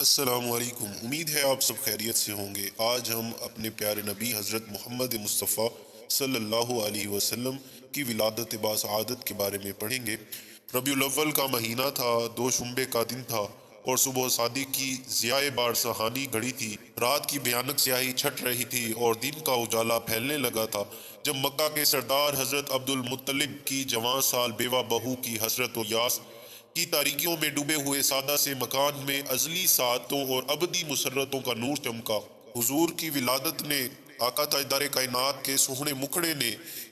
السلام علیکم، امید ہے آپ سب خیریت سے ہوں گے۔ آج ہم اپنے پیارے نبی حضرت محمد مصطفیٰ صلی اللہ علیہ وسلم کی ولادت باسعادت کے بارے میں پڑھیں گے۔ ربیع الاول کا مہینہ تھا، دو شنبے کا دن تھا اور صبح صادق کی ضیاء بار سہانی گھڑی تھی۔ رات کی بھیانک سیاہی چھٹ رہی تھی اور دن کا اجالا پھیلنے لگا تھا جب مکہ کے سردار حضرت عبد المطلب کی جوان سال بیوہ بہو کی حسرت و یاس کی تاریکیوں میں ڈوبے ہوئے سادہ سے مکان میں ازلی سعادتوں اور ابدی مسرتوں کا نور چمکا۔ حضور کی ولادت نے آقا تاجدار کائنات کے سوہنے مکھڑے نے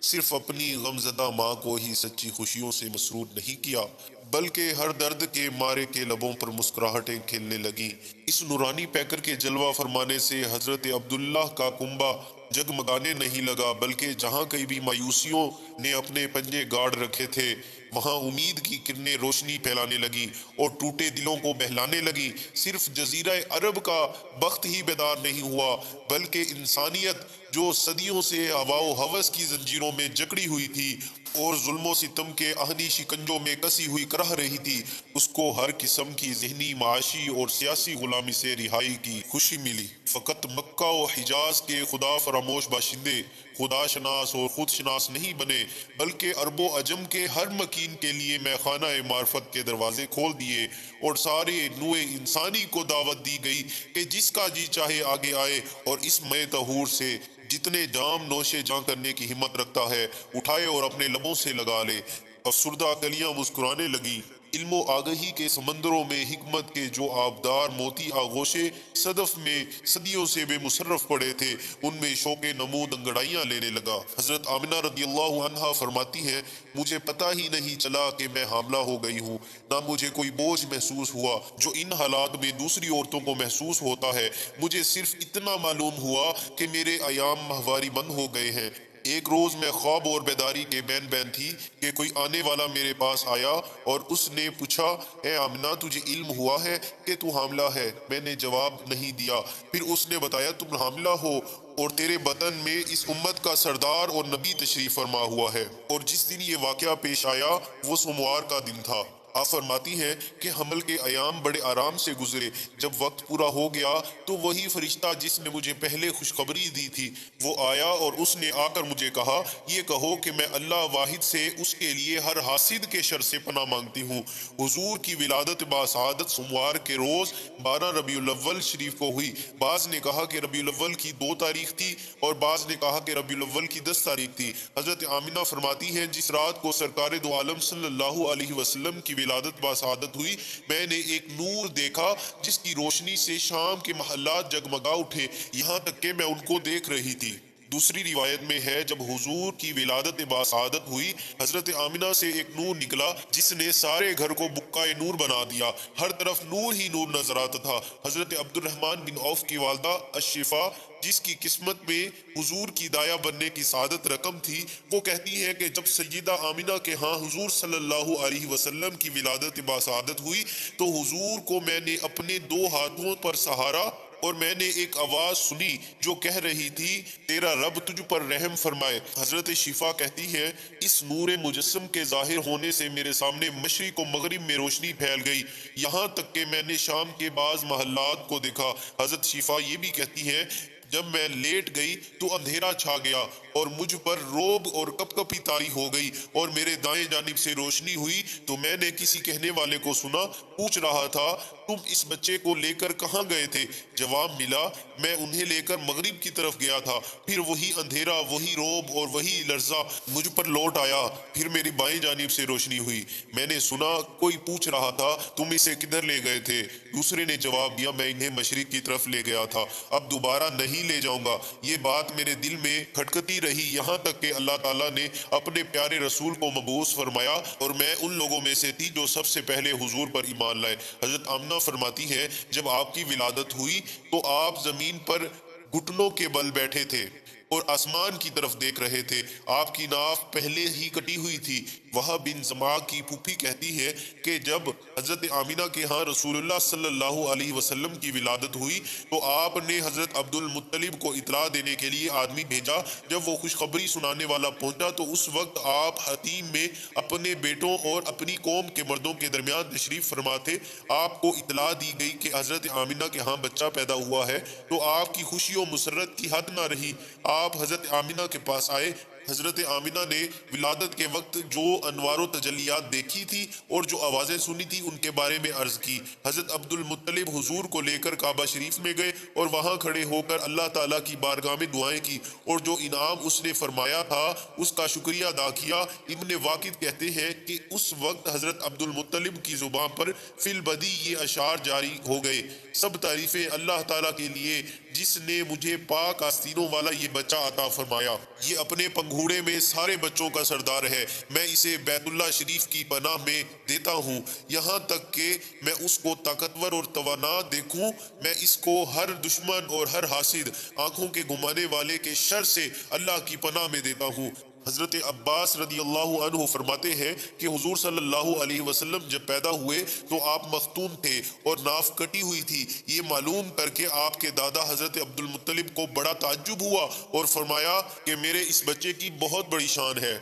صرف اپنی غمزدہ ماں کو ہی سچی خوشیوں سے مسرور نہیں کیا، بلکہ ہر درد کے مارے کے لبوں پر مسکراہٹیں کھیلنے لگیں۔ اس نورانی پیکر کے جلوہ فرمانے سے حضرت عبداللہ کا کنبہ جگمگانے نہیں لگا، بلکہ جہاں کہیں بھی مایوسیوں نے اپنے پنجے گاڑ رکھے تھے وہاں امید کی کرنیں روشنی پھیلانے لگیں اور ٹوٹے دلوں کو بہلانے لگیں۔ صرف جزیرہ عرب کا بخت ہی بیدار نہیں ہوا، بلکہ انسانیت جو صدیوں سے ہوا و ہوس کی زنجیروں میں جکڑی ہوئی تھی اور ظلم و ستم کے آہنی شکنجوں میں کسی ہوئی کرہ رہی تھی، اس کو ہر قسم کی ذہنی، معاشی اور سیاسی غلامی سے رہائی کی خوشی ملی۔ فقط مکہ و حجاز کے خدا فراموش باشندے خدا شناس اور خود شناس نہیں بنے، بلکہ عرب و عجم کے ہر مکین کے لیے میخانہ معرفت کے دروازے کھول دیے اور سارے نوع انسانی کو دعوت دی گئی کہ جس کا جی چاہے آگے آئے اور اس مے طہور سے جتنے جام نوشے جاں کرنے کی ہمت رکھتا ہے اٹھائے اور اپنے لبوں سے لگا لے۔ افسردہ کلیاں مسکرانے لگیں۔ علم و آگہی کے سمندروں میں حکمت کے جو آبدار موتی آغوشے صدف میں صدیوں سے بے مصرف پڑے تھے ان میں شوق نمود انگڑائیاں لینے لگا۔ حضرت آمنہ رضی اللہ عنہا فرماتی ہیں، مجھے پتہ ہی نہیں چلا کہ میں حاملہ ہو گئی ہوں، نہ مجھے کوئی بوجھ محسوس ہوا جو ان حالات میں دوسری عورتوں کو محسوس ہوتا ہے۔ مجھے صرف اتنا معلوم ہوا کہ میرے ایام ماہواری بند ہو گئے ہیں۔ ایک روز میں خواب اور بیداری کے بین بین تھی کہ کوئی آنے والا میرے پاس آیا اور اس نے پوچھا، اے آمنہ تجھے علم ہوا ہے کہ تو حاملہ ہے؟ میں نے جواب نہیں دیا۔ پھر اس نے بتایا تم حاملہ ہو اور تیرے بطن میں اس امت کا سردار اور نبی تشریف فرما ہوا ہے۔ اور جس دن یہ واقعہ پیش آیا وہ سوموار کا دن تھا۔ آپ فرماتی ہیں کہ حمل کے ایام بڑے آرام سے گزرے۔ جب وقت پورا ہو گیا تو وہی فرشتہ جس نے مجھے پہلے خوشخبری دی تھی وہ آیا اور اس نے آ کر مجھے کہا، یہ کہو کہ میں اللہ واحد سے اس کے لیے ہر حاسد کے شر سے پناہ مانگتی ہوں۔ حضور کی ولادت باسعادت سوموار کے روز 12 ربیع الاول شریف کو ہوئی۔ بعض نے کہا کہ ربیع الاول کی 2 تاریخ تھی اور بعض نے کہا کہ ربیع الاول کی 10 تاریخ تھی۔ حضرت آمنہ فرماتی ہیں، جس رات کو سرکار دو عالم صلی اللہ علیہ وسلم کی ولادت باسعادت ہوئی، میں نے ایک نور دیکھا جس کی روشنی سے شام کے محلات جگمگا اٹھے، یہاں تک کہ میں ان کو دیکھ رہی تھی۔ دوسری روایت میں ہے جب حضور کی ولادت باسعادت ہوئی، حضرت آمنہ سے ایک نور نکلا جس نے سارے گھر کو بکائے نور بنا دیا، ہر طرف نور ہی نور نظر آتا تھا۔ حضرت عبد الرحمن بن عوف کی والدہ الشفا جس کی قسمت میں حضور کی دایا بننے کی سعادت رقم تھی، وہ کہتی ہے کہ جب سیدہ آمنہ کے ہاں حضور صلی اللہ علیہ وسلم کی ولادت باسعادت ہوئی تو حضور کو میں نے اپنے 2 ہاتھوں پر سہارا اور میں نے ایک آواز سنی جو کہہ رہی تھی، تیرا رب تجھ پر رحم فرمائے۔ حضرت شفا کہتی ہے، اس نور مجسم کے ظاہر ہونے سے میرے سامنے مشرق و مغرب میں روشنی پھیل گئی، یہاں تک کہ میں نے شام کے بعض محلات کو دیکھا۔ حضرت شفا یہ بھی کہتی ہے، جب میں لیٹ گئی تو اندھیرا چھا گیا اور مجھ پر روب اور کپ کپی طاری ہو گئی اور میرے دائیں جانب سے روشنی ہوئی تو میں نے کسی کہنے والے کو سنا، پوچھ رہا تھا، تم اس بچے کو لے کر کہاں گئے تھے؟ جواب ملا، میں انہیں لے کر مغرب کی طرف گیا تھا۔ پھر وہی اندھیرا، وہی روب اور وہی لرزہ مجھ پر لوٹ آیا، پھر میری بائیں جانب سے روشنی ہوئی۔ میں نے سنا کوئی پوچھ رہا تھا، تم اسے کدھر لے گئے تھے؟ دوسرے نے جواب دیا، میں انہیں مشرق کی طرف لے گیا تھا، اب دوبارہ نہیں لے جاؤں گا۔ یہ بات میرے دل میں کھٹکتی رہی یہاں تک کہ اللہ تعالیٰ نے اپنے پیارے رسول کو مبعوث فرمایا اور میں ان لوگوں میں سے تھی جو سب سے پہلے حضور پر ایمان لائے۔ حضرت آمنہ فرماتی ہے، جب آپ کی ولادت ہوئی تو آپ زمین پر گھٹنوں کے بل بیٹھے تھے اور آسمان کی طرف دیکھ رہے تھے۔ آپ کی ناف پہلے ہی کٹی ہوئی تھی، وہب بن زمعہ کی پھوپھی کہتی ہے کہ جب حضرت آمینہ کے ہاں رسول اللہ صلی اللہ علیہ وسلم کی ولادت ہوئی تو آپ نے حضرت عبد المطلب کو اطلاع دینے کے لیے آدمی بھیجا۔ جب وہ خوشخبری سنانے والا پہنچا تو اس وقت آپ حتیم میں اپنے بیٹوں اور اپنی قوم کے مردوں کے درمیان تشریف فرما تھے۔ آپ کو اطلاع دی گئی کہ حضرت آمینہ کے ہاں بچہ پیدا ہوا ہے، تو آپ کی خوشی و مسرت کی حد نہ رہی۔ آپ حضرت آمینہ کے پاس آئے۔ حضرت آمینہ نے ولادت کے وقت جو انوار و تجلیات دیکھی تھی اور جو آوازیں سنی تھی ان کے بارے میں عرض کی۔ حضرت عبد المطلب حضور کو لے کر کعبہ شریف میں گئے اور وہاں کھڑے ہو کر اللہ تعالیٰ کی بارگاہ میں دعائیں کی اور جو انعام اس نے فرمایا تھا اس کا شکریہ ادا کیا۔ ابن واقد کہتے ہیں کہ اس وقت حضرت عبد المطلب کی زبان پر فی البدی یہ اشعار جاری ہو گئے: سب تعریفیں اللہ تعالیٰ کے لیے جس نے مجھے پاک آستینوں والا یہ بچہ عطا فرمایا۔ یہ اپنے پنگھوڑے میں سارے بچوں کا سردار ہے۔ میں اسے بیت اللہ شریف کی پناہ میں دیتا ہوں یہاں تک کہ میں اس کو طاقتور اور توانا دیکھوں۔ میں اس کو ہر دشمن اور ہر حاسد، آنکھوں کے گھمانے والے کے شر سے اللہ کی پناہ میں دیتا ہوں۔ حضرت عباس رضی اللہ عنہ فرماتے ہیں کہ حضور صلی اللہ علیہ وسلم جب پیدا ہوئے تو آپ مختون تھے اور ناف کٹی ہوئی تھی۔ یہ معلوم کر کے آپ کے دادا حضرت عبد المطلب کو بڑا تعجب ہوا اور فرمایا کہ میرے اس بچے کی بہت بڑی شان ہے۔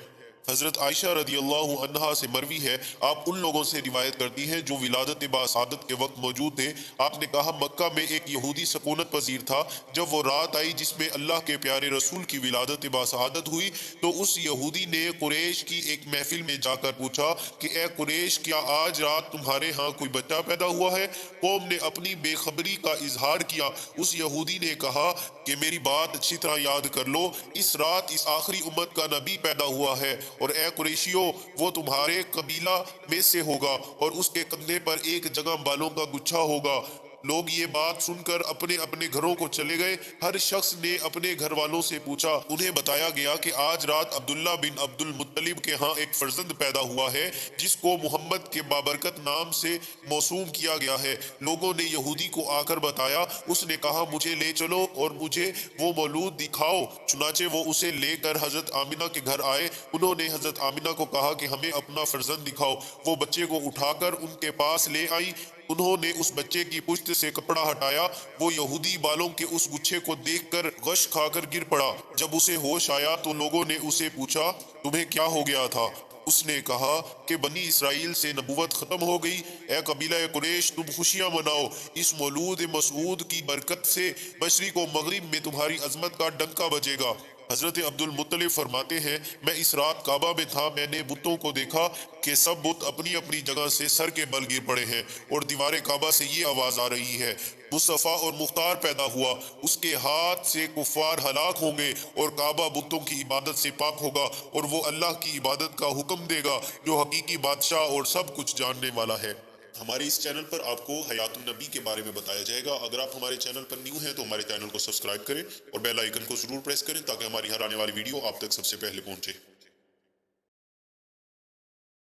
حضرت عائشہ رضی اللہ عنہا سے مروی ہے، آپ ان لوگوں سے روایت کرتی ہیں جو ولادت باسعادت کے وقت موجود تھے۔ آپ نے کہا مکہ میں ایک یہودی سکونت پذیر تھا۔ جب وہ رات آئی جس میں اللہ کے پیارے رسول کی ولادت باسعادت ہوئی تو اس یہودی نے قریش کی ایک محفل میں جا کر پوچھا کہ اے قریش، کیا آج رات تمہارے ہاں کوئی بچہ پیدا ہوا ہے؟ قوم نے اپنی بے خبری کا اظہار کیا۔ اس یہودی نے کہا کہ میری بات اچھی طرح یاد کر لو، اس رات اس آخری امت کا نبی پیدا ہوا ہے، اور اے قریشیو، وہ تمہارے قبیلہ میں سے ہوگا اور اس کے کندھے پر ایک جگہ بالوں کا گچھا ہوگا۔ لوگ یہ بات سن کر اپنے اپنے گھروں کو چلے گئے۔ ہر شخص نے اپنے گھر والوں سے پوچھا۔ انہیں بتایا گیا کہ آج رات عبداللہ بن عبد المطلب کے ہاں ایک فرزند پیدا ہوا ہے جس کو محمد کے بابرکت نام سے موسوم کیا گیا ہے۔ لوگوں نے یہودی کو آ کر بتایا۔ اس نے کہا مجھے لے چلو اور مجھے وہ مولود دکھاؤ۔ چنانچہ وہ اسے لے کر حضرت آمینہ کے گھر آئے۔ انہوں نے حضرت آمینہ کو کہا کہ ہمیں اپنا فرزند دکھاؤ۔ وہ بچے کو اٹھا کر ان کے پاس لے آئی۔ انہوں نے اس بچے کی پشت سے کپڑا ہٹایا۔ وہ یہودی بالوں کے اس گچھے کو دیکھ کر غش کھا کر گر پڑا۔ جب اسے ہوش آیا تو لوگوں نے اسے پوچھا تمہیں کیا ہو گیا تھا؟ اس نے کہا کہ بنی اسرائیل سے نبوت ختم ہو گئی۔ اے قبیلہ قریش، تم خوشیاں مناؤ، اس مولود مسعود کی برکت سے مشرق و مغرب میں تمہاری عظمت کا ڈنکا بجے گا۔ حضرت عبد المطلب فرماتے ہیں میں اس رات کعبہ میں تھا، میں نے بتوں کو دیکھا کہ سب بت اپنی اپنی جگہ سے سر کے بل گر پڑے ہیں اور دیوار کعبہ سے یہ آواز آ رہی ہے مصطفیٰ اور مختار پیدا ہوا، اس کے ہاتھ سے کفار ہلاک ہوں گے اور کعبہ بتوں کی عبادت سے پاک ہوگا اور وہ اللہ کی عبادت کا حکم دے گا جو حقیقی بادشاہ اور سب کچھ جاننے والا ہے۔ ہمارے اس چینل پر آپ کو حیات النبی کے بارے میں بتایا جائے گا۔ اگر آپ ہمارے چینل پر نیو ہیں تو ہمارے چینل کو سبسکرائب کریں اور بیل آئیکن کو ضرور پریس کریں تاکہ ہماری ہر آنے والی ویڈیو آپ تک سب سے پہلے پہنچے۔